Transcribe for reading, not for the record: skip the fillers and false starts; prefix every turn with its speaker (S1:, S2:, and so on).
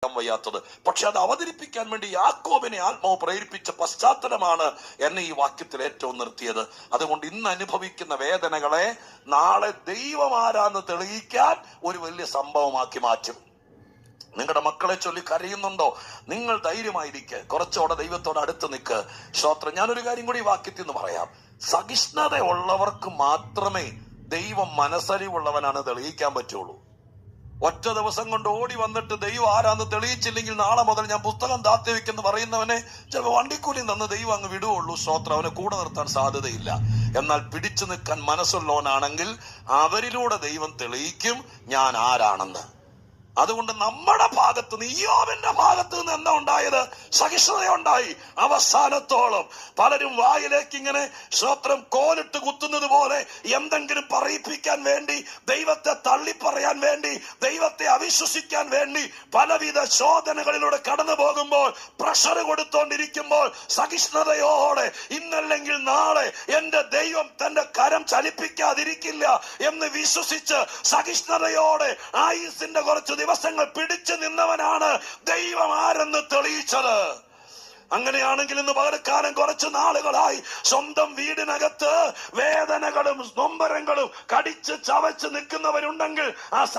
S1: വയ്യാത്തത്. പക്ഷെ അത് അവതരിപ്പിക്കാൻ വേണ്ടി യാക്കോബിനെ ആത്മാവ് പ്രേരിപ്പിച്ച പശ്ചാത്തലമാണ് എന്നെ ഈ വാക്യത്തിൽ ഏറ്റവും നിർത്തിയത്. അതുകൊണ്ട് ഇന്ന് അനുഭവിക്കുന്ന വേദനകളെ നാളെ ദൈവം ആരാന്ന് തെളിയിക്കാൻ ഒരു വലിയ സംഭവമാക്കി മാറ്റും. നിങ്ങളുടെ മക്കളെ ചൊല്ലി കരയുന്നുണ്ടോ? നിങ്ങൾ ധൈര്യമായിരിക്കുക, കുറച്ചുകൂടെ ദൈവത്തോട് അടുത്ത് നിൽക്ക്. ശ്രോത്രം, ഞാനൊരു കാര്യം കൂടി ഈ വാക്യത്തിൽ നിന്ന് പറയാം. സഹിഷ്ണുത ഉള്ളവർക്ക് മാത്രമേ ദൈവം മനസ്സലിവുള്ളവനാണ് തെളിയിക്കാൻ പറ്റുള്ളൂ. ഒറ്റ ദിവസം കൊണ്ട് ഓടി വന്നിട്ട് ദൈവം ആരാന്ന് തെളിയിച്ചില്ലെങ്കിൽ നാളെ മുതൽ ഞാൻ പുസ്തകം താത്തി വെക്കെന്ന് പറയുന്നവനെ ചിലപ്പോൾ വണ്ടിക്കൂലി തന്ന് ദൈവം അങ്ങ് വിടുകയുള്ളൂ. ശ്രോത്രം, അവനെ കൂടെ നിർത്താൻ സാധ്യതയില്ല. എന്നാൽ പിടിച്ചു നിൽക്കാൻ മനസ്സുള്ളവനാണെങ്കിൽ അവരിലൂടെ ദൈവം തെളിയിക്കും ഞാൻ ആരാണെന്ന്. അതുകൊണ്ട് നമ്മുടെ ഭാഗത്ത് നിന്ന്, ഇയ്യോബിന്റെ ഭാഗത്ത് നിന്ന് എന്താ ഉണ്ടായത്? സഹിഷ്ണുതയുണ്ടായി. അവസാനത്തോളം പലരും വായിലേക്ക് ഇങ്ങനെ ശ്രോത്രം കോലിട്ട് കുത്തുന്നത് പോലെ എന്തെങ്കിലും പറയിപ്പിക്കാൻ വേണ്ടി, ദൈവത്തെ തള്ളിപ്പറയാൻ വേണ്ടി, ദൈവത്തെ അവിശ്വസിക്കാൻ വേണ്ടി പലവിധ ശോധനകളിലൂടെ കടന്നു പോകുമ്പോൾ, പ്രഷർ കൊടുത്തോണ്ടിരിക്കുമ്പോൾ സഹിഷ്ണുതയോടെ ഇന്നല്ലെങ്കിൽ നാളെ എന്റെ ദൈവം തന്റെ കരം ചലിപ്പിക്കാതിരിക്കില്ല എന്ന് വിശ്വസിച്ച് സഹിഷ്ണുതയോടെ ആയുസിന്റെ കുറച്ച് ദിവസങ്ങൾ പിടിച്ചു നിന്നവനാണ് ദൈവം ആരെന്ന് തെളിയിച്ചത്. അങ്ങനെയാണെങ്കിൽ ഇന്ന് പകരക്കാലം കുറച്ചു നാളുകളായി സ്വന്തം വീടിനകത്ത് വേദനകളും നൊമ്പരങ്ങളും കടിച്ച് ചവച്ച് നിൽക്കുന്നവരുണ്ടെങ്കിൽ ആ